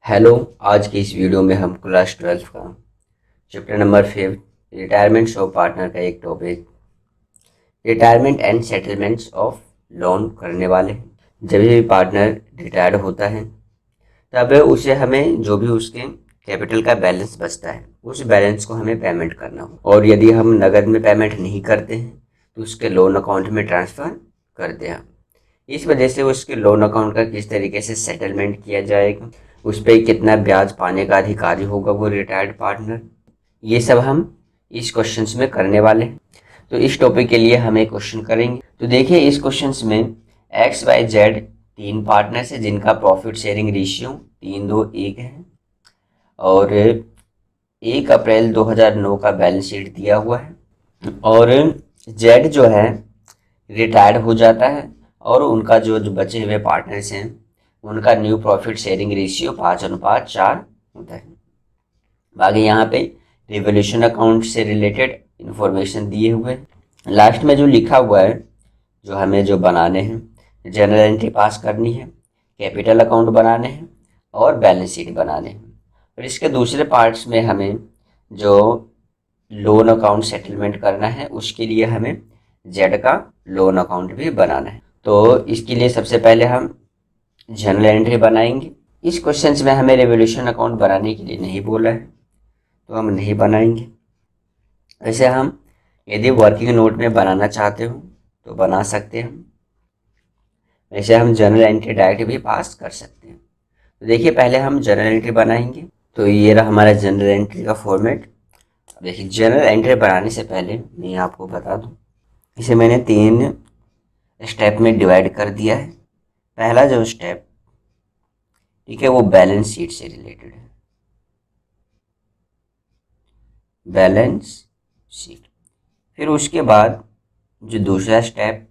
Hello. आज की इस वीडियो में हम क्लास 12 का chapter number 5 retirements of partner का एक topic retirement and settlements of loan करने वाले हैं। जब भी पार्टनर रिटायर्ड होता है तब उसे हमें जो भी उसके कैपिटल का बैलेंस बचता है उस बैलेंस को हमें पेमेंट करना हो, और यदि हम नगद में पेमेंट नहीं करते हैं तो उसके लोन अकाउंट में ट्रांसफ़र करते हैं। इस वजह से उसके लोन अकाउंट का किस तरीके से सेटलमेंट किया जाएगा, उस पर कितना ब्याज पाने का अधिकारी होगा वो रिटायर्ड पार्टनर, ये सब हम इस क्वेश्चंस में करने वाले हैं। तो इस टॉपिक के लिए हम एक क्वेश्चन करेंगे। तो देखिए इस क्वेश्चंस में एक्स वाई जेड तीन पार्टनर्स है जिनका प्रॉफिट शेयरिंग रेशियो 3-2-1 है, और 1 अप्रैल 2009 का बैलेंस शीट दिया हुआ है, और जेड जो है रिटायर्ड हो जाता है और उनका जो बचे हुए पार्टनर्स हैं उनका न्यू प्रॉफिट शेयरिंग रेशियो 5:4 होता है। बाकी यहाँ पे रिवोल्यूशन अकाउंट से रिलेटेड इंफॉर्मेशन दिए हुए हैं। लास्ट में जो लिखा हुआ है जो हमें जो बनाने हैं, जनरल एंट्री पास करनी है, कैपिटल अकाउंट बनाने हैं और बैलेंस शीट बनाने हैं। और इसके दूसरे पार्ट्स में हमें जो लोन अकाउंट सेटलमेंट करना है उसके लिए हमें जेड का लोन अकाउंट भी बनाना है। तो इसके लिए सबसे पहले हम जनरल एंट्री बनाएंगे। इस क्वेश्चन में हमें रेवोल्यूशन अकाउंट बनाने के लिए नहीं बोला है तो हम नहीं बनाएंगे। वैसे हम यदि वर्किंग नोट में बनाना चाहते हो तो बना सकते हैं। वैसे हम जनरल एंट्री डायरेक्ट भी पास कर सकते हैं। तो देखिए पहले हम जनरल एंट्री बनाएंगे। तो ये रहा हमारा जनरल एंट्री का फॉर्मेट। देखिए जनरल एंट्री बनाने से पहले मैं आपको बता दूं, इसे मैंने 3 स्टेप में डिवाइड कर दिया है। पहला जो स्टेप ठीक है वो बैलेंस शीट से रिलेटेड है, बैलेंस शीट। फिर उसके बाद जो दूसरा स्टेप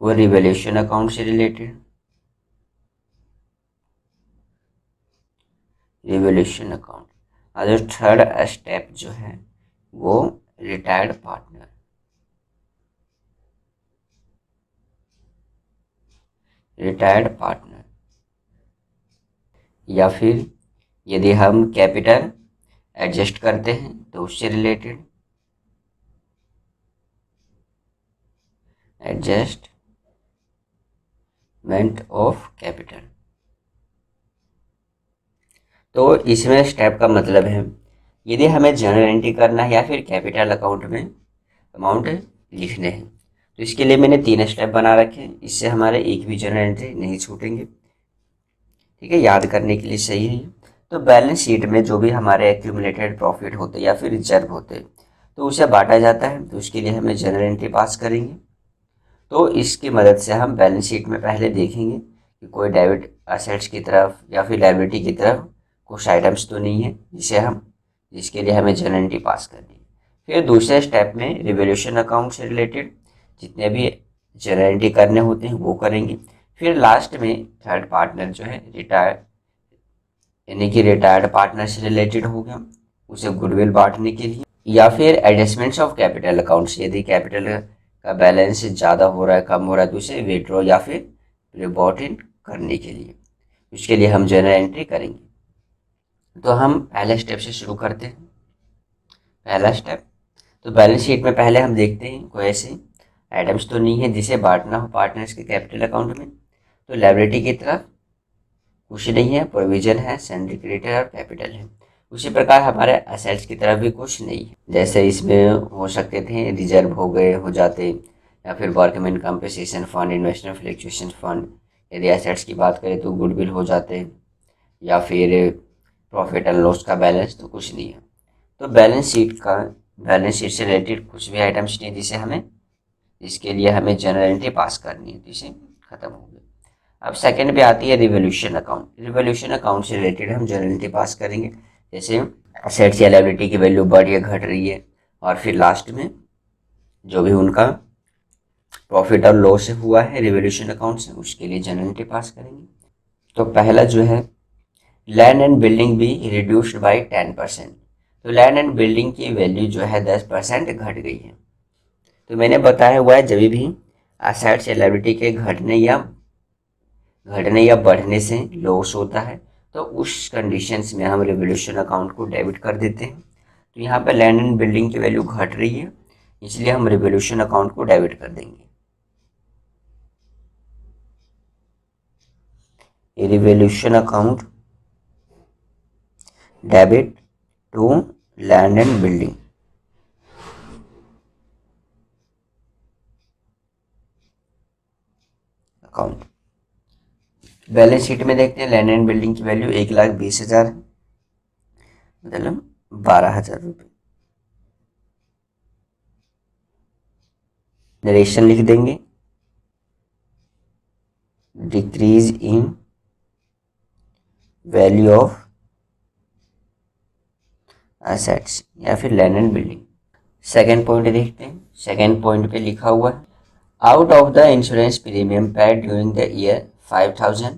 वो रिवोल्यूशन अकाउंट से रिलेटेड, रिवोल्यूशन अकाउंट। और जो थर्ड स्टेप जो है वो रिटायर्ड पार्टनर, रिटायर्ड पार्टनर। या फिर यदि हम कैपिटल एडजस्ट करते हैं तो उससे रिलेटेड एडजस्टमेंट ऑफ कैपिटल। तो इसमें स्टेप का मतलब है यदि हमें जनरल एंट्री करना है या फिर कैपिटल अकाउंट में अमाउंट लिखने हैं तो इसके लिए मैंने 3 स्टेप बना रखे हैं। इससे हमारे एक भी जनरल एंट्री नहीं छूटेंगे। ठीक है, याद करने के लिए सही है। तो बैलेंस शीट में जो भी हमारे एक्यूमुलेटेड प्रॉफिट होते या फिर रिजर्व होते तो उसे बांटा जाता है। तो उसके लिए हमें जनरल एंट्री पास करेंगे। तो इसकी मदद से हम बैलेंस शीट में पहले देखेंगे कि कोई डेबिट असेट्स की तरफ या फिर लायबिलिटी की तरफ कुछ आइटम्स तो नहीं है जिसके लिए हमें जनरल एंट्री पास करनी है। फिर दूसरे स्टेप में रिवोल्यूशन अकाउंट से रिलेटेड जितने भी जनरल एंट्री करने होते हैं वो करेंगे। फिर लास्ट में थर्ड पार्टनर जो है रिटायर्ड, यानी कि रिटायर्ड पार्टनर से रिलेटेड हो गया, उसे गुडविल बांटने के लिए। या फिर एडजस्टमेंट्स ऑफ कैपिटल अकाउंट्स, यदि कैपिटल का बैलेंस ज़्यादा हो रहा है कम हो रहा है तो उसे विड्रॉ या फिर रिपोर्ट इन करने के लिए, उसके लिए हम जनरल एंट्री करेंगे। तो हम पहले स्टेप से शुरू करते हैं। पहला स्टेप, तो बैलेंस शीट में पहले हम देखते हैं कोई ऐसे आइटम्स तो नहीं है जिसे बांटना हो पार्टनर्स के कैपिटल अकाउंट में। तो लायबिलिटी की तरफ कुछ नहीं है, प्रोविजन है, सैलरी क्रेडिटर और कैपिटल है। उसी प्रकार हमारे असेट्स की तरफ भी कुछ नहीं है, जैसे इसमें हो सकते थे रिजर्व हो गए हो जाते, या फिर workman compensation fund, investment fluctuation fund. यदि एसेट्स की बात करें तो गुडविल हो जाते, या फिर प्रॉफिट एंड लॉस का बैलेंस, तो कुछ नहीं है। तो बैलेंस शीट से रिलेटेड कुछ भी आइटम्स नहीं जिसके लिए हमें जनरल एंट्री पास करनी है, तो इसे खत्म हो गया। अब सेकंड पे आती है रिवोल्यूशन अकाउंट। रिवोल्यूशन अकाउंट से रिलेटेड हम जनरल एंट्री पास करेंगे, जैसे असेट्स या लायबिलिटी की वैल्यू बढ़ या घट रही है, और फिर लास्ट में जो भी उनका प्रॉफिट और लॉस हुआ है रिवोल्यूशन अकाउंट से उसके लिए जनरल एंट्री पास करेंगे। तो पहला जो है लैंड एंड बिल्डिंग भी रिड्यूस्ड बाई 10%। तो लैंड एंड बिल्डिंग की वैल्यू जो है 10% घट गई है। तो मैंने बताया हुआ है जब भी असेट्स या लायबिलिटी के घटने या घटने या बढ़ने से लॉस होता है, तो उस कंडीशंस में हम रिवोल्यूशन अकाउंट को डेबिट कर देते हैं। तो यहाँ पे लैंड एंड बिल्डिंग की वैल्यू घट रही है, इसलिए हम रिवोल्यूशन अकाउंट को डेबिट कर देंगे। Revaluation account debit to land and building account. Balance sheet में देखते हैं लैंड एंड बिल्डिंग की वैल्यू 1,20,000 है, मतलब 12,000 रुपये। नरेशन लिख देंगे, decrease in value of assets या फिर land and building. Second point देखते हैं। सेकेंड पॉइंट पे लिखा हुआ है, out of the insurance premium paid during the year 5,000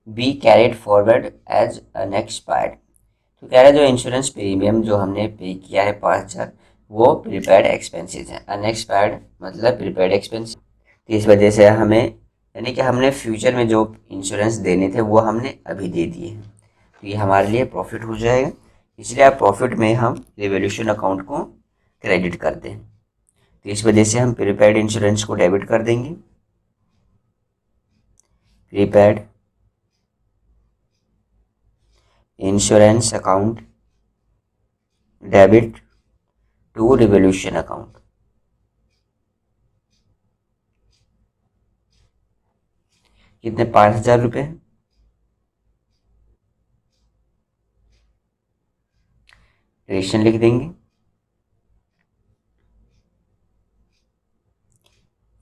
be carried forward as unexpired. तो कह रहा है जो इंश्योरेंस प्रीमियम जो हमने पे किया है 5,000, वो प्रीपेड एक्सपेंसेस है। अनएक्सपायर्ड मतलब प्रीपेड एक्सपेंस। तो इस वजह से हमें, यानी कि हमने फ्यूचर में जो इंश्योरेंस देने थे वो हमने अभी दे दिए हैं, तो ये हमारे लिए प्रॉफिट हो जाएगा। इसलिए आप प्रॉफिट में हम रिवोल्यूशन अकाउंट को क्रेडिट करते हैं। तो इस वजह से हम प्रीपेड इंश्योरेंस को डेबिट कर देंगे। Prepaid insurance account debit to revaluation account. कितने? 5,000 रुपये। रेशन लिख देंगे,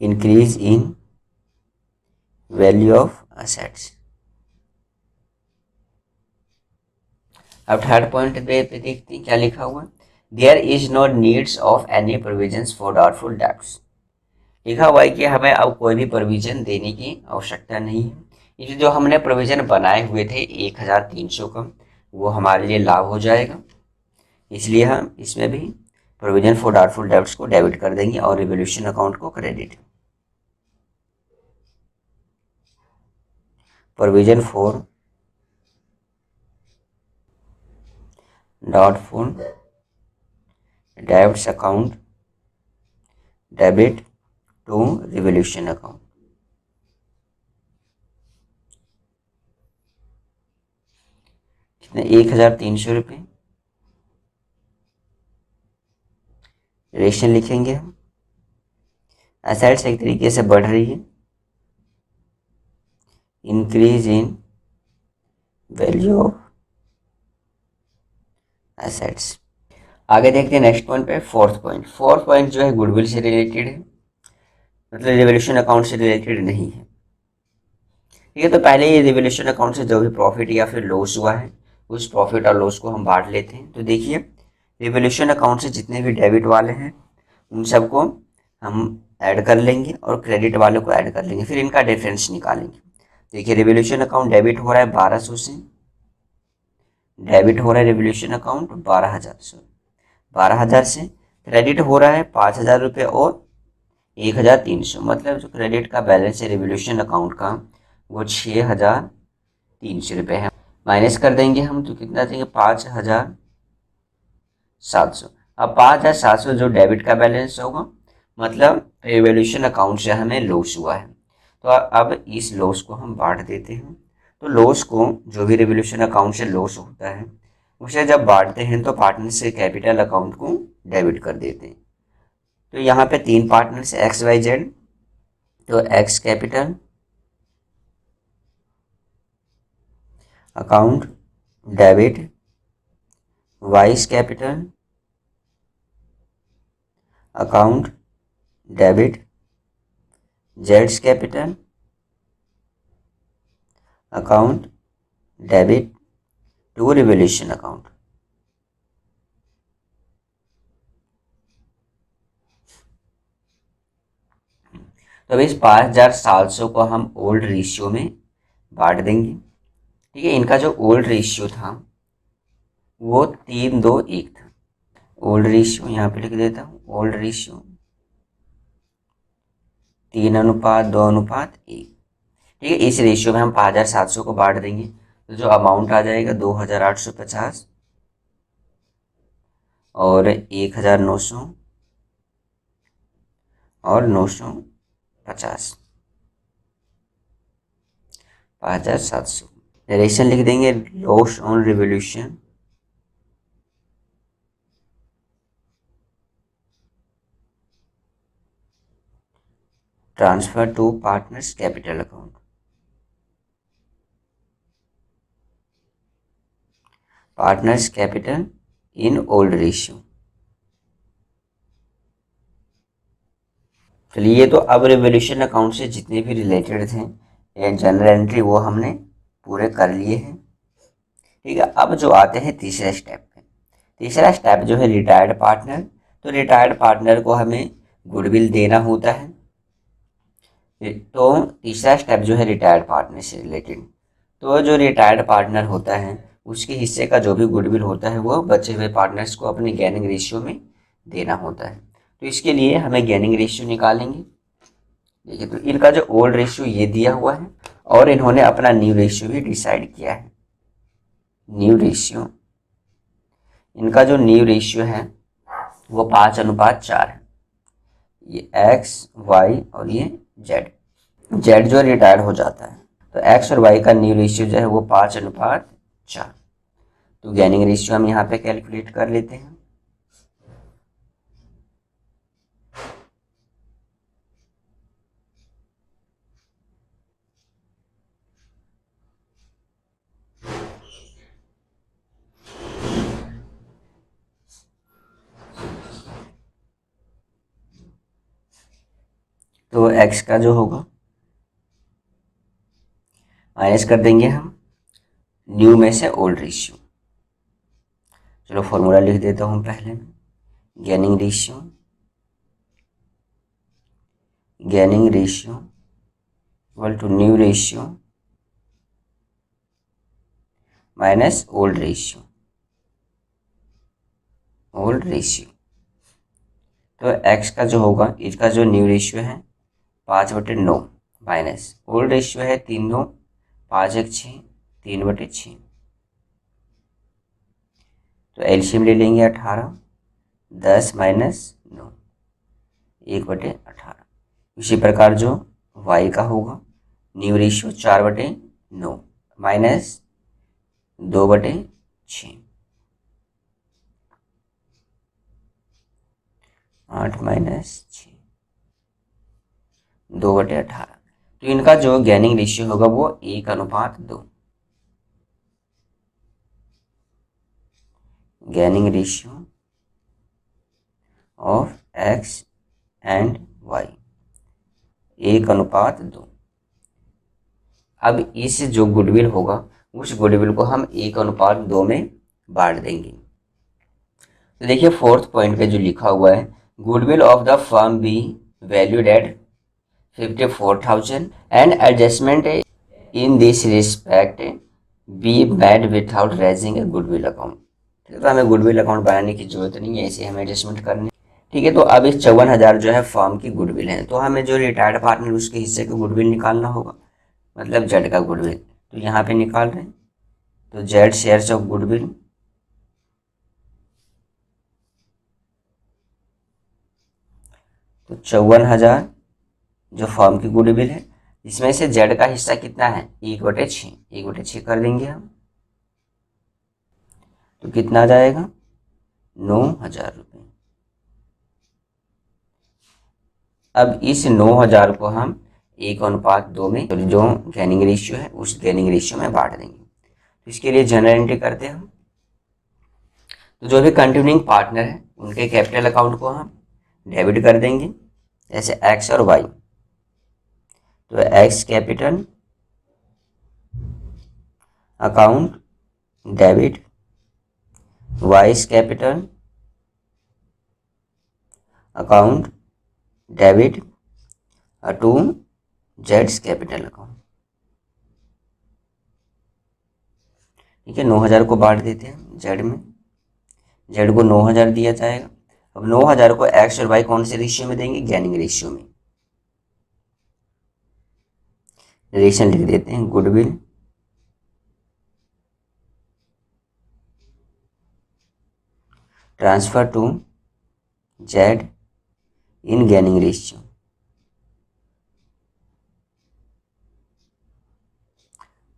increase in value of assets. अब थर्ड पॉइंट पे देखते हैं क्या लिखा हुआ है, there is no needs of any provisions for doubtful debts. लिखा हुआ है कि हमें अब कोई भी प्रोविजन देने की आवश्यकता नहीं है। इसलिए जो हमने प्रोविजन बनाए हुए थे 1,300 का, वो हमारे लिए लाभ हो जाएगा। इसलिए हम इसमें भी प्रोविजन फॉर डाउटफुल डेब्ट्स को डेबिट कर देंगे और रिवोल्यूशन अकाउंट को credit. Provision for doubtful debts account debit to revaluation account. कितने? 1,300 रुपये। रेशन लिखेंगे हम, एसेट्स एक तरीके से बढ़ रही है, increase in value of assets. आगे देखते हैं नेक्स्ट पॉइंट पे, फोर्थ पॉइंट। फोर्थ पॉइंट जो है गुडविल से रिलेटेड है, मतलब रिवोल्यूशन अकाउंट से रिलेटेड नहीं है। ठीक है, तो पहले ये रिवोल्यूशन अकाउंट से जो भी प्रॉफिट या फिर लॉस हुआ है, उस प्रॉफिट और लॉस को हम बांट लेते हैं। तो देखिए, रिवोल्यूशन अकाउंट से जितने भी डेबिट वाले हैं उन सबको हम ऐड कर लेंगे और क्रेडिट वालों को ऐड कर लेंगे, फिर इनका डिफरेंस निकालेंगे। देखिए, रिवोल्यूशन अकाउंट डेबिट हो रहा है 1,200 से, डेबिट हो रहा है रिवोल्यूशन अकाउंट 12,000 से, क्रेडिट हो रहा है 5,000 रुपये और 1,300, मतलब जो क्रेडिट का बैलेंस है रिवोल्यूशन अकाउंट का वो 6,300 रुपये है। माइनस कर देंगे हम तो कितना देंगे? 5,700। अब 5,700 जो डेबिट का बैलेंस होगा, मतलब रिवोल्यूशन अकाउंट से हमें लॉस हुआ है, तो अब इस लॉस को हम बांट देते हैं। तो लॉस को, जो भी रिवोल्यूशन अकाउंट से लॉस होता है, उसे जब बांटते हैं तो पार्टनर से कैपिटल अकाउंट को डेबिट कर देते हैं। तो यहाँ पे 3 पार्टनर्स एक्स वाई जेड, तो X capital account debit Y's capital account debit Jades capital account debit to revaluation account. तो अब इस 5,700 को हम ओल्ड रेशियो में बांट देंगे। ठीक है, इनका जो ओल्ड रेशियो था वो 3:2:1 था। ओल्ड रेशियो यहाँ पे लिख देता हूँ, ओल्ड रेशियो 3:2:1। ठीक है, इस रेशियो में हम 5700 को बांट देंगे तो जो अमाउंट आ जाएगा 2850 और 1900 और 950, 5700। नरेशन लिख देंगे, loss on revaluation transfer to partners capital account. Partners capital in old ratio. चलिए, ये तो अब रिवोल्यूशन अकाउंट से जितने भी रिलेटेड थे जनरल एंट्री वो हमने पूरे कर लिए हैं। ठीक है, अब जो आते हैं तीसरे स्टेप पे। तीसरा स्टेप जो है रिटायर्ड पार्टनर। तो रिटायर्ड पार्टनर को हमें गुडविल देना होता है। तो तीसरा स्टेप जो है रिटायर्ड पार्टनर से रिलेटेड, तो जो रिटायर्ड पार्टनर होता है उसके हिस्से का जो भी गुडविल होता है वो बचे हुए पार्टनर्स को अपने गेनिंग रेशियो में देना होता है। तो इसके लिए हमें गेनिंग रेशियो निकालेंगे। देखिए, तो इनका जो ओल्ड रेशियो ये दिया हुआ है और इन्होंने अपना न्यू रेशियो भी डिसाइड किया है। न्यू रेशियो, इनका जो न्यू रेशियो है वो 5:4 है। ये एक्स वाई और ये जेड। जेड जो रिटायर्ड हो जाता है तो एक्स और वाई का न्यू रेशियो जो है वो 5:4। तो गेनिंग रेशियो हम यहाँ पे कैलकुलेट कर लेते हैं। तो एक्स का जो होगा माइनस कर देंगे हम न्यू में से ओल्ड रेशियो। चलो फॉर्मूला लिख देता हूँ पहले में। Gaining ratio equal to new ratio minus old ratio. तो एक्स का जो होगा, इसका जो न्यू रेशियो है 5/9 माइनस ओल्ड रेशियो है 3/9, 5×1=6, 3/6। तो एलसीएम ले लेंगे 18, 10 माइनस 9, 1/18। इसी प्रकार जो y का होगा न्यू रेशियो 4/9 माइनस 2/6, 8 माइनस 6, 2/18। तो इनका जो गेनिंग रेशियो होगा वो 1:2। Gaining ratio of X and Y 1:2। अब इस जो गुडविल होगा उस गुडविल को हम 1:2 में बांट देंगे। तो देखिए, फोर्थ पॉइंट पे जो लिखा हुआ है, goodwill of the firm be valued at 54,000 and adjustment in this respect be made without raising A goodwill account. तो हमें गुडविल अकाउंट बनाने की जरूरत नहीं है, ऐसे हमें एडजस्टमेंट करनी। ठीक है, तो अब इस 54,000 जो है फर्म की गुडविल है, तो हमें जो रिटायर्ड पार्टनर उसके हिस्से का गुडविल निकालना होगा, मतलब जेड का गुडविल। तो यहाँ पे निकाल रहे हैं, तो जेड शेयर्स ऑफ गुडविल तो 54,000 जो फर्म की गुडविल है, इसमें से जेड का हिस्सा कितना है 1/6, 1/6 कर देंगे हम। तो कितना आ जाएगा 9,000 रुपये। अब इस 9,000 को हम 1:2 में जो गेनिंग रेशियो है उस गेनिंग रेशियो में बांट देंगे। तो इसके लिए जनरल एंट्री करते हैं हम। तो जो भी कंटिन्यूइंग पार्टनर है उनके कैपिटल अकाउंट को हम डेबिट कर देंगे, जैसे एक्स और वाई। तो X capital account debit Y's capital account debit to जेड्स कैपिटल अकाउंट। ठीक है, 9,000 को बांट देते हैं जेड में। जेड को 9,000 दिया जाएगा। अब 9,000 को एक्स और वाई कौन से रेशियो में देंगे, गेनिंग रेशियो में। रिलेशन लिख देते हैं, goodwill transfer to Z in gaining ratio,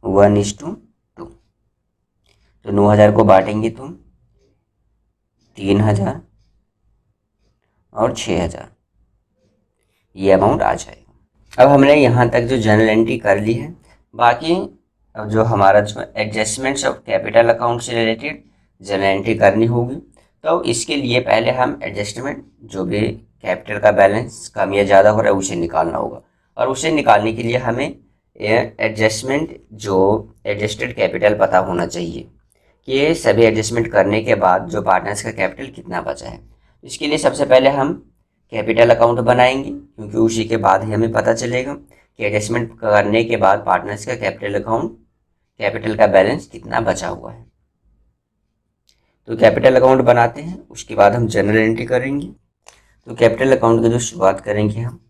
1:2। तो 9,000 को बांटेंगे तो 3,000 और 6,000, ये अमाउंट आ जाएगा। अब हमने यहाँ तक जो जनरल एंट्री कर ली है, बाकी अब जो हमारा जो एडजस्टमेंट्स ऑफ कैपिटल अकाउंट से रिलेटेड जनरल एंट्री करनी होगी, तो इसके लिए पहले हम एडजस्टमेंट जो भी कैपिटल का बैलेंस कम या ज़्यादा हो रहा है उसे निकालना होगा। और उसे निकालने के लिए हमें एडजस्टमेंट जो एडजस्टेड कैपिटल पता होना चाहिए कि ये सभी एडजस्टमेंट करने के बाद जो पार्टनर्स का कैपिटल कितना बचा है। इसके लिए सबसे पहले हम कैपिटल अकाउंट बनाएंगे, क्योंकि उसी के बाद ही हमें पता चलेगा कि एडजस्टमेंट करने के बाद पार्टनर्स का कैपिटल अकाउंट, कैपिटल का बैलेंस कितना बचा हुआ है। तो कैपिटल अकाउंट बनाते हैं, उसके बाद हम जनरल एंट्री करेंगे। तो कैपिटल अकाउंट की जो शुरुआत करेंगे हम,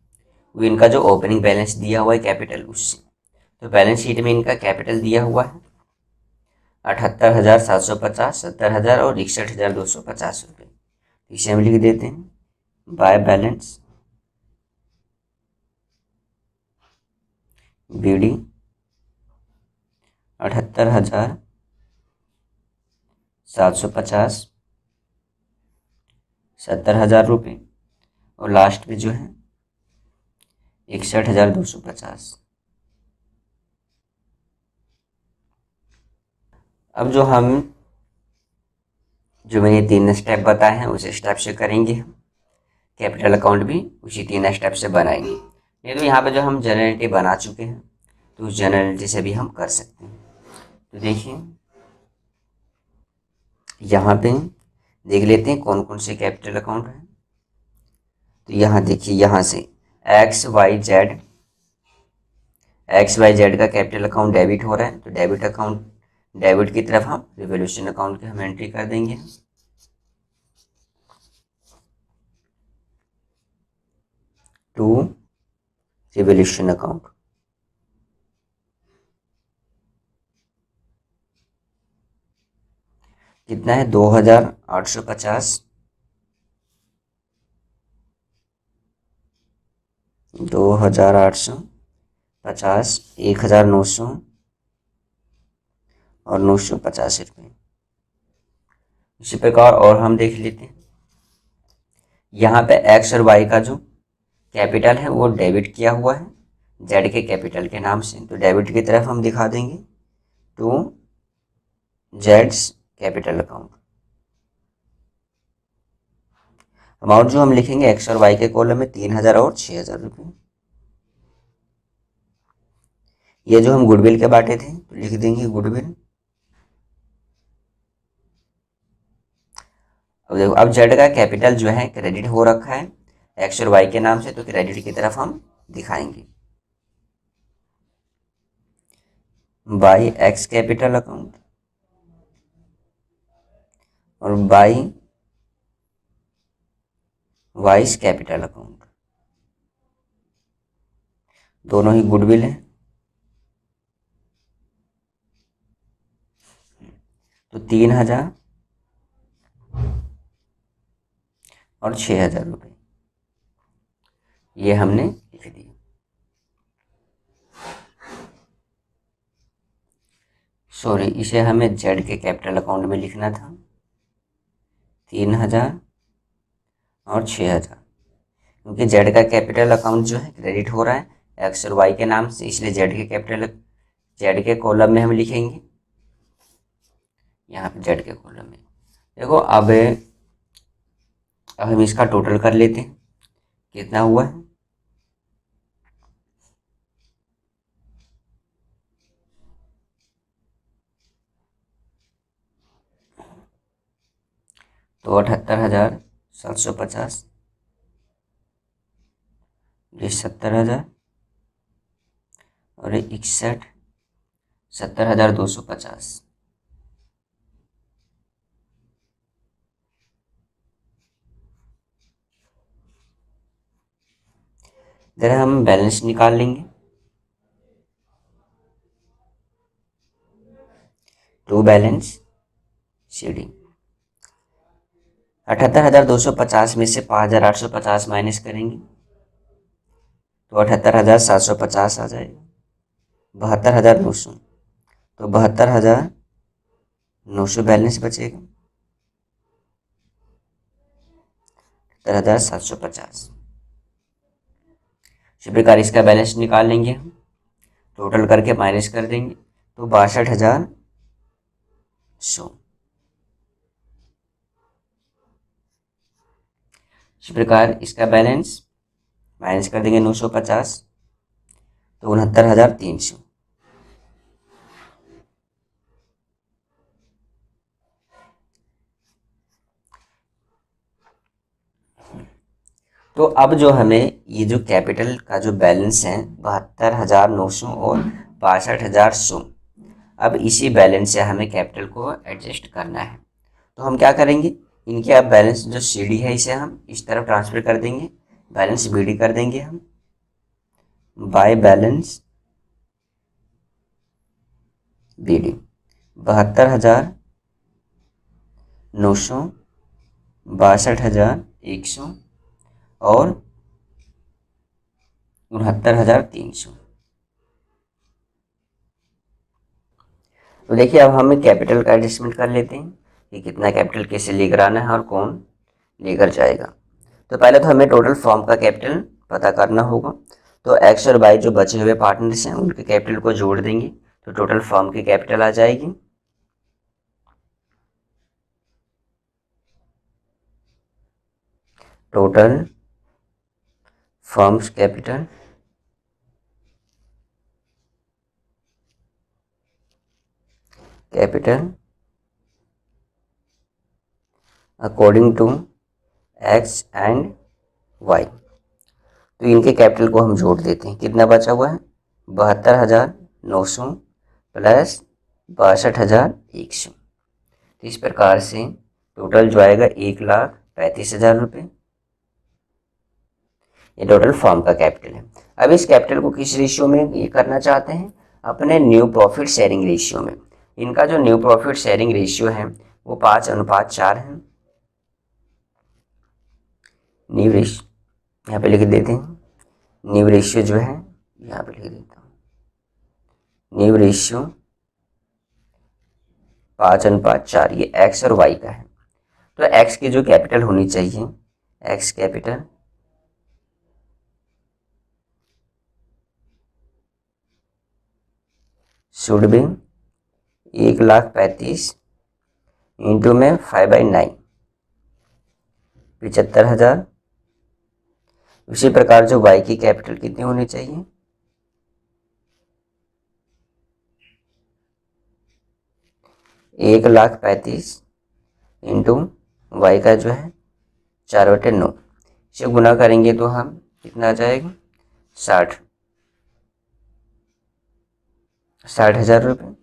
वो इनका जो ओपनिंग बैलेंस दिया हुआ है कैपिटल उससे। तो बैलेंस शीट में इनका कैपिटल दिया हुआ है 78,750, 70,000 और 61,250 रुपये। इसे हम लिख देते हैं बाय बैलेंस बीडी 78,750, 70,000 रुपये और लास्ट में जो है 61,250। अब जो मैंने 3 स्टेप बताए हैं उस स्टेप से करेंगे हम, कैपिटल अकाउंट भी उसी 3 स्टेप से बनाएंगे। नहीं तो यहाँ पे जो हम जनरल एंट्री बना चुके हैं, तो उस जनरल एंट्री से भी हम कर सकते हैं। तो देखिए यहाँ पे देख लेते हैं कौन कौन से कैपिटल अकाउंट हैं। तो यहाँ देखिए, यहाँ से एक्स वाई जेड का कैपिटल अकाउंट डेबिट हो रहा है, तो डेबिट की तरफ हम रिवोल्यूशन अकाउंट की हम एंट्री कर देंगे। टू रिवोल्यूशन अकाउंट कितना है 2,850, 2,850, 1,900 और 950 रुपये। इसी प्रकार और हम देख लेते हैं, यहाँ पे एक्स और वाई का जो कैपिटल है वो डेबिट किया हुआ है जेड के कैपिटल के नाम से, तो डेबिट की तरफ हम दिखा देंगे टू जेड्स कैपिटल अकाउंट। अमाउंट जो हम लिखेंगे एक्स और वाई के कॉलम में 3,000 और 6,000 रुपये। ये जो हम गुडविल के बांटे थे तो लिख देंगे गुडविल। अब देखो, अब जेड का कैपिटल जो है क्रेडिट हो रखा है एक्स और वाई के नाम से, तो क्रेडिट की तरफ हम दिखाएंगे बाई एक्स कैपिटल अकाउंट और बाई वाइस कैपिटल अकाउंट, दोनों ही गुडविल है। तो 3,000 और 6,000 रुपये ये हमने लिख दिया। सॉरी, इसे हमें जेड के कैपिटल अकाउंट में लिखना था 3,000 और 6,000, क्योंकि जेड का कैपिटल अकाउंट जो है क्रेडिट हो रहा है एक्स और वाई के नाम से, इसलिए जेड के कॉलम में हम लिखेंगे, यहाँ पे जेड के कॉलम में। देखो अब हम इसका टोटल कर लेते हैं कितना हुआ है। तो 78,750, ये 70,000 और 61, 70,250। इधर हम बैलेंस निकाल लेंगे। To balance CD. 78,250 में से 5,850 माइनस करेंगे तो 78,750 आ जाएगा। 72,900, तो 72,900 बैलेंस बचेगा। 78,750। इसी प्रकार इसका बैलेंस निकाल लेंगे हम, टोटल करके माइनस कर देंगे तो 62,100। इसी प्रकार इसका बैलेंस माइनस कर देंगे 950 तो 69,300। तो अब जो हमें ये जो कैपिटल का जो बैलेंस है 72,900 और 62,100, अब इसी बैलेंस से हमें कैपिटल को एडजस्ट करना है। तो हम क्या करेंगे, इनके अब बैलेंस जो सीडी है इसे हम इस तरफ ट्रांसफर कर देंगे, बैलेंस बीडी कर देंगे हम बाय बैलेंस बीडी। 72,900, 62,100 और 69,300। तो देखिए अब हमें कैपिटल का एडजस्टमेंट कर लेते हैं कि कितना कैपिटल कैसे लेकर आना है और कौन लेकर जाएगा। तो पहले तो हमें टोटल फॉर्म का कैपिटल पता करना होगा। तो एक्स और वाई जो बचे हुए पार्टनर्स हैं उनके कैपिटल को जोड़ देंगे तो टोटल फॉर्म की कैपिटल आ जाएगी। Total firms capital according to X and Y. तो इनके कैपिटल को हम जोड़ देते हैं। कितना बचा हुआ है, 72,900 प्लस 62,100। तो इस प्रकार से टोटल जो आएगा 1,35,000 रुपये। ये टोटल फॉर्म का कैपिटल है। अब इस कैपिटल को किस रेशियो में ये करना चाहते हैं, अपने न्यू प्रॉफिट शेयरिंग रेशियो में। इनका जो न्यू प्रॉफिट शेयरिंग रेशियो है वो 5:4 है। न्यू रेशियो यहाँ पे लिख देते हैं, न्यू रेशियो जो है यहाँ पे लिख देता हूँ, न्यू रेशियो 5:4, ये एक्स और वाई का है। तो एक्स की जो कैपिटल होनी चाहिए, x capital should be 1,35,000 into में 5/9, 75,000। उसी प्रकार जो वाई की कैपिटल कितनी होनी चाहिए, 1,35,000 इंटू वाई का जो है 4/9, इसे गुना करेंगे तो हम कितना आ जाएगा, 60,000 रुपये,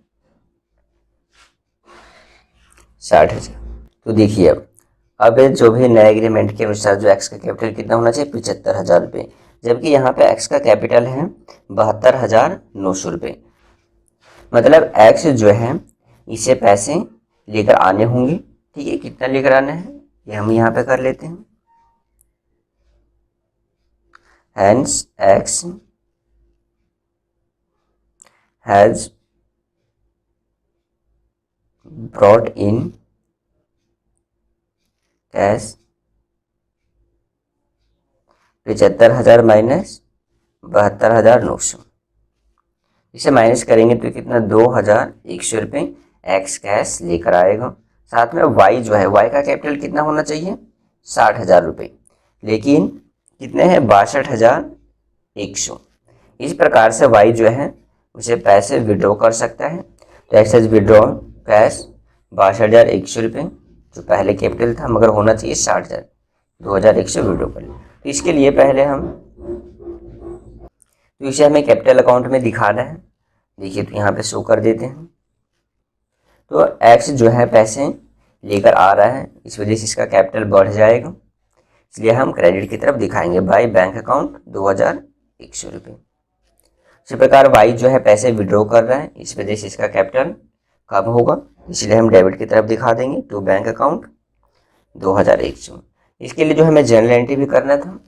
60,000। तो देखिए अब जो भी नए एग्रीमेंट के अनुसार जो एक्स का कैपिटल कितना होना चाहिए, 75,000 रुपये, जबकि यहाँ पे एक्स का कैपिटल है 72,900 रुपये। मतलब एक्स जो है इसे पैसे लेकर आने होंगे। ठीक है, कितना लेकर आना है ये हम यहाँ पे कर लेते हैं। Hence X has brought in cash 75,000 minus 72,900, इसे माइनस करेंगे तो कितना 2,100 रुपये एक्स कैश लेकर आएगा। साथ में वाई जो है, वाई का कैपिटल कितना होना चाहिए, 60,000 रुपये, लेकिन कितने हैं 62,100। इस प्रकार से वाई जो है उसे पैसे विड्रॉ कर सकता है। तो एक्स हैज विड्रॉ कैश 62,100 रुपये, जो पहले कैपिटल था मगर होना चाहिए 60,000, 2,100 विड्रॉ कर लें। तो इसके लिए पहले हम, तो इसे हमें कैपिटल अकाउंट में दिखाना है। देखिए तो यहाँ पे शो कर देते हैं। तो एक्स जो है पैसे लेकर आ रहा है, इस वजह से इसका कैपिटल बढ़ जाएगा, इसलिए हम क्रेडिट की तरफ दिखाएंगे बाय बैंक अकाउंट 2,100 रुपये। इसी प्रकार वाई जो है पैसे विड्रॉ कर रहा है, इस वजह से इसका कैपिटल कम होगा, इसलिए हम डेबिट की तरफ दिखा देंगे टू बैंक अकाउंट 2100। इसके लिए जो हमें जनरल एंट्री भी करना था,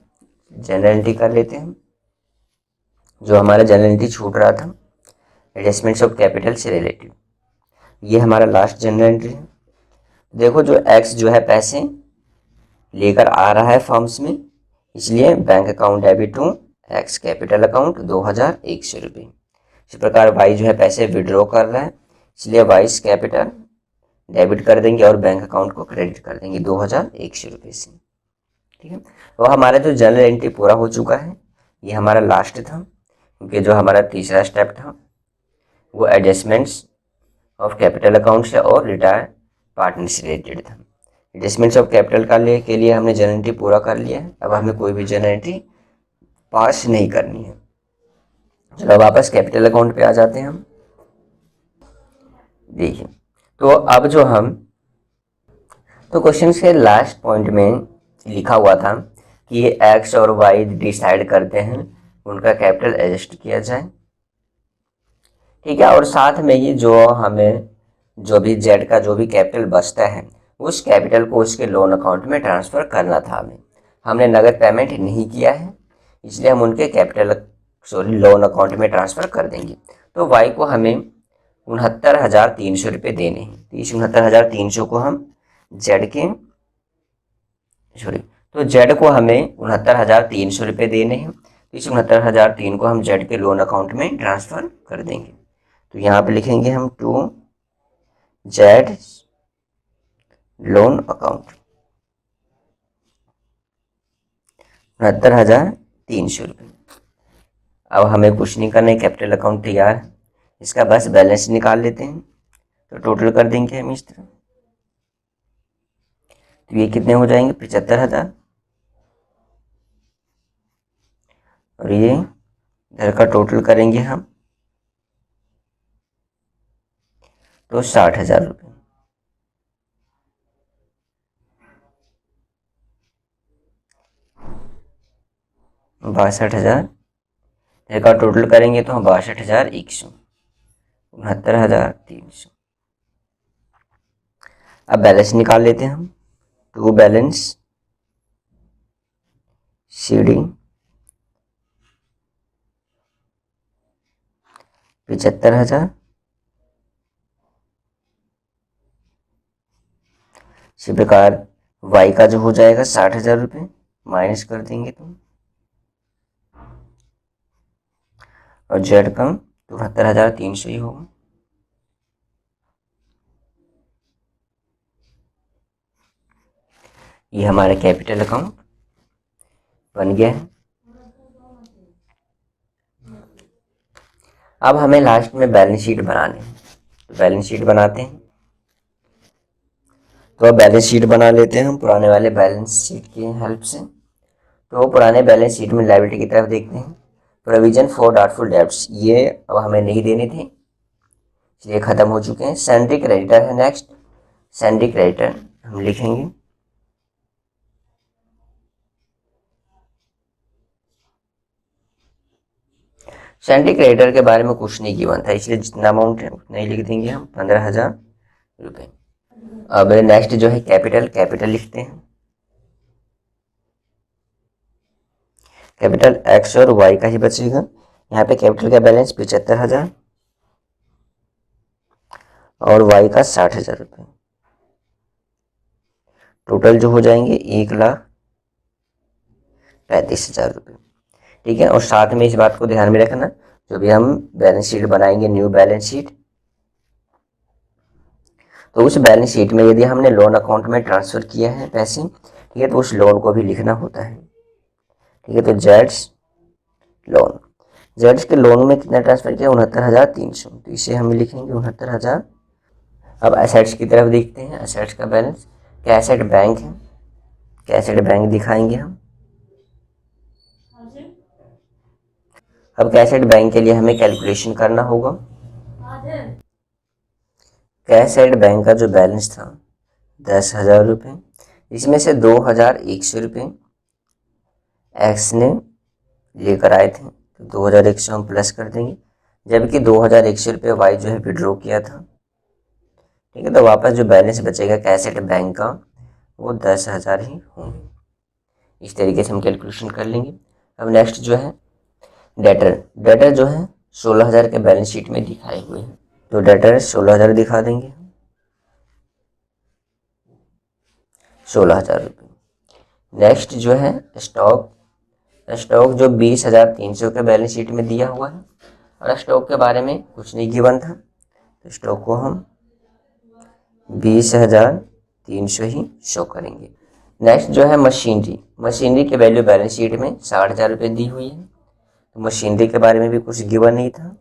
जनरल एंट्री कर लेते हैं। जो हमारा जनरल एंट्री छूट रहा था एडजस्टमेंट्स ऑफ कैपिटल से रिलेटेड, ये हमारा लास्ट जनरल एंट्री है। देखो जो एक्स जो है पैसे लेकर आ रहा है फर्म्स में, इसलिए bank account debit to X capital account 2100 रुपये। इसी प्रकार वाई जो है पैसे विड्रॉ कर रहा है, इसलिए वाइस कैपिटल डेबिट कर देंगे और बैंक अकाउंट को क्रेडिट कर देंगे 2100 रुपये से। ठीक है, तो हमारा जो जनरल एंट्री पूरा हो चुका है, ये हमारा लास्ट था, क्योंकि जो हमारा तीसरा स्टेप था वो एडजस्टमेंट्स ऑफ कैपिटल अकाउंट से और रिटायर पार्टनर से रिलेटेड था। एडजस्टमेंट्स ऑफ कैपिटल के लिए हमने जनरल एंट्री पूरा कर लिया है। अब हमें कोई भी जनरल एंट्री पास नहीं करनी है। चलो वापस कैपिटल अकाउंट पे आ जाते हैं हम। देखिए तो अब जो हम तो क्वेश्चन के लास्ट पॉइंट में लिखा हुआ था कि ये एक्स और वाई डिसाइड करते हैं उनका कैपिटल एडजस्ट किया जाए। ठीक है, और साथ में ही जो हमें जो भी जेड का जो भी कैपिटल बचता है उस कैपिटल को उसके लोन अकाउंट में ट्रांसफ़र करना था। हमने नगद पेमेंट नहीं किया है, इसलिए हम उनके लोन अकाउंट में ट्रांसफ़र कर देंगे। तो वाई को हमें 69,300 रुपये देने हैं। तो इस 69,300 को हम जेड के तो जेड को हमें 69,300 रुपये देने हैं। तो इस 69,300 को हम जेड के लोन अकाउंट में ट्रांसफ़र कर देंगे। तो यहाँ पे लिखेंगे हम टू जेड लोन अकाउंट 69,300 रुपये। अब हमें कुछ नहीं करना है, कैपिटल अकाउंट तैयार है, इसका बस बैलेंस निकाल लेते हैं। तो टोटल कर देंगे हम इस तरह। तो ये कितने हो जाएंगे 75,000, और ये इधर का टोटल करेंगे हम तो 60,000 रुपये। 62,000 का टोटल करेंगे तो हम 62,100, 69,300। अब बैलेंस निकाल लेते हैं हम। टू बैलेंस सीडी 75,000, इसी प्रकार वाई का जो हो जाएगा 60,000 रुपये माइनस कर देंगे तो, और जेड का 72,300 ही होगा। ये हमारा कैपिटल अकाउंट बन गया है। अब हमें लास्ट में बैलेंस शीट बनानी है, तो बैलेंस शीट बनाते हैं। तो अब बैलेंस शीट बना लेते हैं हम पुराने वाले बैलेंस शीट की हेल्प से। तो पुराने बैलेंस शीट में लायबिलिटी की तरफ देखते हैं। प्रोविजन फॉर डाउटफुल डेब्ट्स, ये अब हमें नहीं देने थे, इसलिए ख़त्म हो चुके हैं। सैंड्री क्रेडिटर है नेक्स्ट, सैंड्री क्रेडिटर हम लिखेंगे। सैंड्री क्रेडिटर के बारे में कुछ नहीं गिवन था, इसलिए जितना अमाउंट है उतना ही लिख देंगे हम, 15,000 रुपये। अब नेक्स्ट जो है कैपिटल लिखते हैं। कैपिटल एक्स और वाई का ही बचेगा। यहाँ पे कैपिटल का बैलेंस 75,000 और वाई का 60,000 रुपये। टोटल जो हो जाएंगे 1,35,000 रुपये। ठीक है, और साथ में इस बात को ध्यान में रखना, जो भी हम बैलेंस शीट बनाएंगे न्यू बैलेंस शीट, तो उस बैलेंस शीट में यदि हमने लोन अकाउंट में ट्रांसफ़र किया है पैसे, ठीक है, तो उस लोन को भी लिखना होता है। ठीक है, तो जेड्स लोन, जेड्स के लोन में कितना ट्रांसफ़र किया 69,300, तो इसे हम लिखेंगे 69,000। अब एसेट्स की तरफ देखते हैं। एसेट्स का बैलेंस, कैसेट बैंक है, कैसेट बैंक दिखाएंगे हम। अब कैसेट बैंक के लिए हमें कैलकुलेशन करना होगा। कैसेट बैंक का जो बैलेंस था 10,000 रुपये, इसमें से 2,100 रुपये एक्स ने लेकर आए थे, तो 2,100 हम प्लस कर देंगे, जबकि 2,100 रुपये वाई जो है विड्रॉ किया था। ठीक है। तो वापस जो बैलेंस बचेगा कैश एट बैंक का वो 10,000 ही होंगे। इस तरीके से हम कैलकुलेशन कर लेंगे। अब नेक्स्ट जो है डेटर, डेटर जो है 16,000 के बैलेंस शीट में दिखाए हुए हैं, तो डेटर 16,000 दिखा देंगे, 16,000 रुपये। नेक्स्ट जो है स्टॉक, स्टॉक जो 20,300 के बैलेंस शीट में दिया हुआ है और स्टॉक के बारे में कुछ नहीं गिवन था, तो स्टॉक को हम 20,300 ही शो करेंगे। नेक्स्ट जो है मशीनरी, मशीनरी की वैल्यू बैलेंस शीट में 60,000 रुपये दी हुई है, तो मशीनरी के बारे में भी कुछ गिवन नहीं था,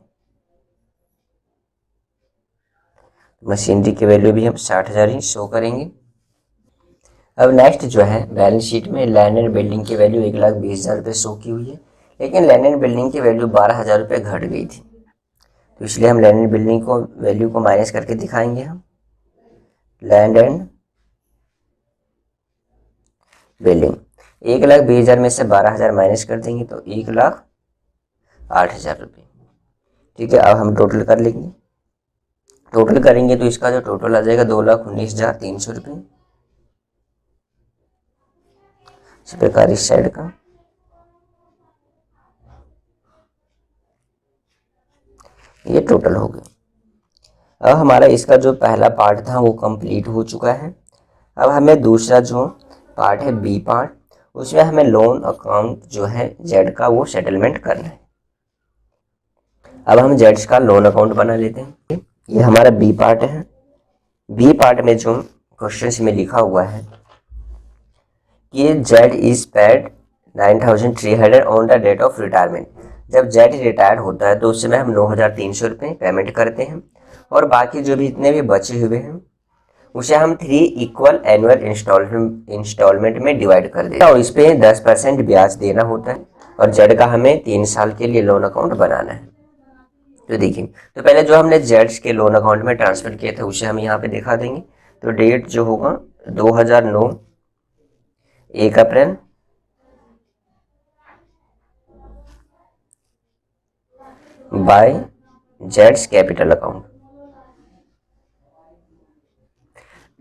मशीनरी की वैल्यू भी हम 60,000 ही शो करेंगे। अब नेक्स्ट जो है बैलेंस शीट में लैंड एंड बिल्डिंग की वैल्यू 1,20,000 रुपये शो की हुई है, लेकिन लैंड एंड बिल्डिंग की वैल्यू 12,000 रुपये घट गई थी, तो इसलिए हम लैंड एंड बिल्डिंग को वैल्यू को माइनस करके दिखाएंगे। हम लैंड एंड बिल्डिंग 1,20,000 में से 12,000 माइनस कर देंगे तो 1,08,000 रुपये। ठीक है, अब हम टोटल कर लेंगे, टोटल करेंगे तो इसका जो टोटल आ जाएगा 2,19,300 रुपये। इस प्रकार इस साइड का ये टोटल हो गया। अब हमारा इसका जो पहला पार्ट था वो कंप्लीट हो चुका है। अब हमें दूसरा जो पार्ट है बी पार्ट, उसमें हमें लोन अकाउंट जो है जेड का वो सेटलमेंट करना है। अब हम जेड का लोन अकाउंट बना लेते हैं। ये हमारा बी पार्ट है। बी पार्ट में जो क्वेश्चन में लिखा हुआ है कि Z is paid 9,300 on the date of retirement. जब जेड रिटायर होता है तो उस समय हम 9,300 रुपये पेमेंट करते हैं और बाकी जो भी इतने भी बचे हुए हैं उसे हम 3 इक्वल एनुअल इंस्टॉलमेंट में डिवाइड कर देते हैं और इस पे 10% ब्याज देना होता है और जेड का हमें 3 साल के लिए लोन अकाउंट बनाना है। तो देखिए, तो पहले जो हमने जेड्स के लोन अकाउंट में ट्रांसफर किया था उसे हम यहाँ पे दिखा देंगे। तो डेट जो होगा 2009 1 अप्रैल बाय जेड्स कैपिटल अकाउंट,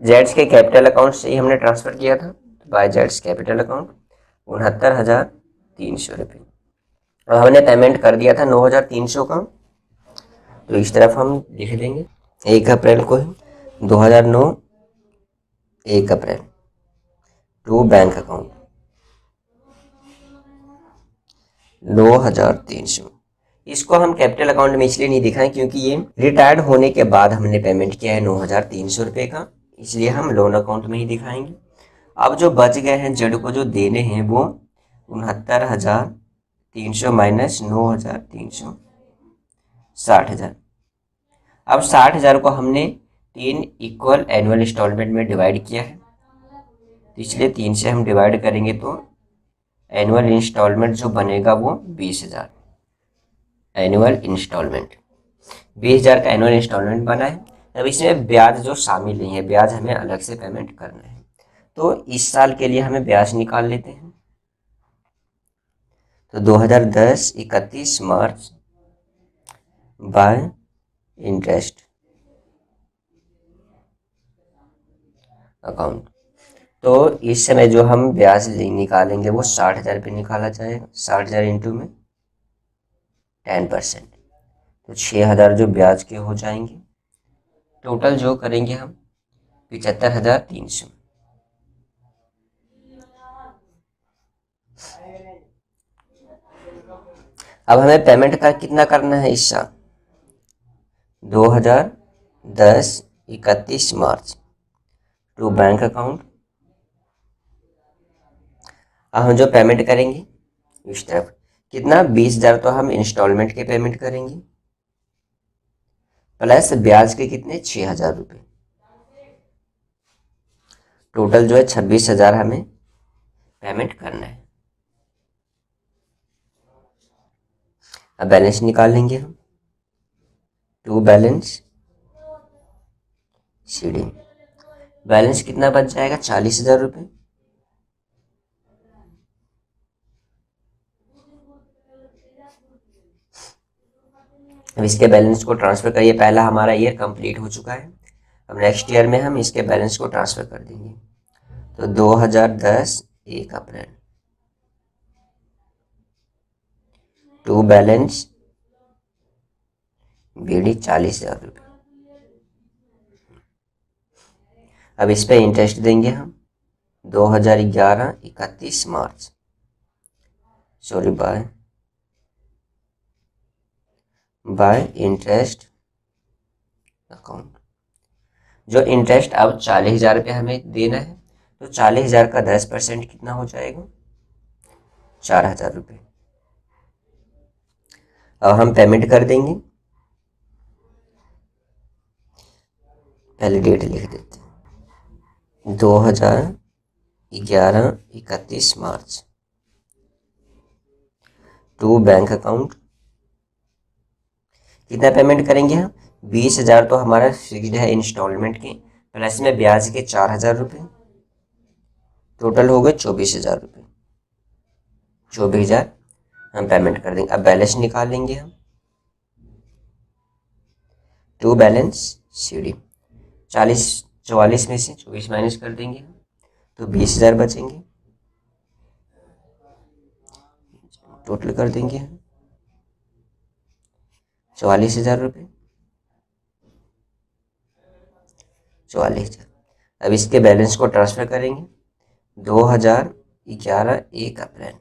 जेड्स के कैपिटल अकाउंट से ही हमने ट्रांसफर किया था बाय जेड्स कैपिटल अकाउंट 69,300 रुपये। और हमने पेमेंट कर दिया था 9,300 का, तो इस तरफ हम लिख देंगे 1 अप्रैल को 2009 1 अप्रैल टू बैंक अकाउंट 9,300। इसको हम कैपिटल अकाउंट में इसलिए नहीं दिखाएं क्योंकि ये रिटायर्ड होने के बाद हमने पेमेंट किया है 9,300 रुपये का, इसलिए हम लोन अकाउंट में ही दिखाएंगे। अब जो बच गए हैं जेड को जो देने हैं वो 69,300 माइनस 9,300 60,000। अब 60,000 को हमने 3 इक्वल एनुअल इंस्टॉलमेंट में डिवाइड किया है, तो इसलिए 3 से हम डिवाइड करेंगे तो एनुअल इंस्टॉलमेंट जो बनेगा वो 20,000। एनुअल इंस्टॉलमेंट 20,000 का एनुअल इंस्टॉलमेंट बना है। अब इसमें ब्याज जो शामिल नहीं है, ब्याज हमें अलग से पेमेंट करना है, तो इस साल के लिए हमें ब्याज निकाल लेते हैं। तो 2010 31 मार्च बाय इंटरेस्ट अकाउंट, तो इस समय जो हम ब्याज निकालेंगे वो 60,000 रुपये निकाला जाएगा। 60,000 इंटू में 10%, तो 6,000 जो ब्याज के हो जाएंगे। टोटल जो करेंगे हम 75,300। अब हमें पेमेंट का कितना करना है इस साल 2010 31 मार्च टू बैंक अकाउंट। अब हम जो पेमेंट करेंगे इस तरफ कितना 20,000 तो हम इंस्टॉलमेंट के पेमेंट करेंगे प्लस ब्याज के कितने 6,000 रुपये, टोटल जो है 26,000 हमें पेमेंट करना है। अब बैलेंस निकाल लेंगे हम, टू बैलेंस शीट, बैलेंस कितना बच जाएगा 40,000 रुपये। अब इसके बैलेंस को ट्रांसफर करिए, पहला हमारा ईयर कंप्लीट हो चुका है। अब नेक्स्ट ईयर में हम इसके बैलेंस को ट्रांसफ़र कर देंगे। तो 2010 1 अप्रैल टू बैलेंस BD 40,000 रुपये। अब इस पे इंटरेस्ट देंगे हम 2011 31 मार्च सॉरी बाय इंटरेस्ट अकाउंट। जो इंटरेस्ट अब 40,000 रुपये हमें देना है, तो 40,000 का 10% कितना हो जाएगा, 4,000 रुपये। अब हम पेमेंट कर देंगे, पहले डेट लिख देते हैं 2011 31 मार्च टू बैंक अकाउंट। कितना पेमेंट करेंगे हम, 20,000 तो हमारा फिक्स्ड है इंस्टॉलमेंट के, प्लस में ब्याज के 4,000 रुपये, टोटल हो गए 24,000 रुपये। 24,000 हम पेमेंट कर देंगे। अब बैलेंस निकाल लेंगे हम, टू बैलेंस CD 44 में से 24 माइनस कर देंगे तो 20,000 बचेंगे, टोटल कर देंगे हम 44,000 रुपये। 44,000। अब इसके बैलेंस को ट्रांसफ़र करेंगे 2011 1 अप्रैल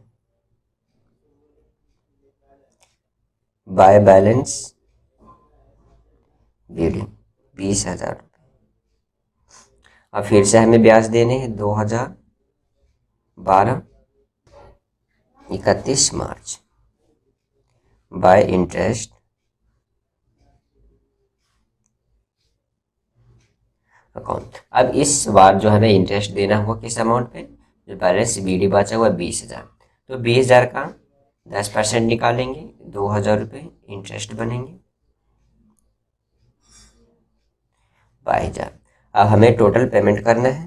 बाय बैलेंस BD 20,000 रुपये। अब फिर से हमें ब्याज देने हैं 2012 31 मार्च बाय इंटरेस्ट अकाउंट। अब इस बार जो हमें इंटरेस्ट देना होगा किस अमाउंट पे, जो बैलेंस BD बचा हुआ 20,000, तो 20,000 का 10% निकालेंगे, 2,000 रुपये इंटरेस्ट बनेंगे 22,000। अब हमें टोटल पेमेंट करना है,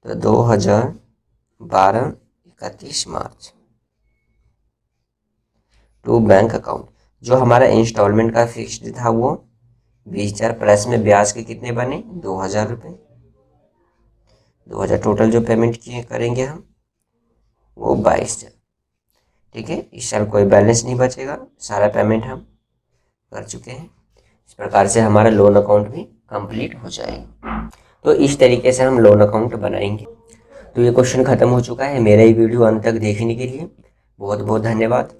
तो 2012 31 मार्च टू बैंक अकाउंट। जो हमारा इंस्टॉलमेंट का फिक्स्ड था वो 20,000 प्लस में ब्याज के कितने बने, 2,000 रुपये। 2,000 टोटल जो पेमेंट किए करेंगे हम वो 22,000। ठीक है, इस साल कोई बैलेंस नहीं बचेगा, सारा पेमेंट हम कर चुके हैं। इस प्रकार से हमारा लोन अकाउंट भी कंप्लीट हो जाएगा। तो इस तरीके से हम लोन अकाउंट बनाएंगे। तो ये क्वेश्चन खत्म हो चुका है। मेरा ये वीडियो अंत तक देखने के लिए बहुत बहुत धन्यवाद।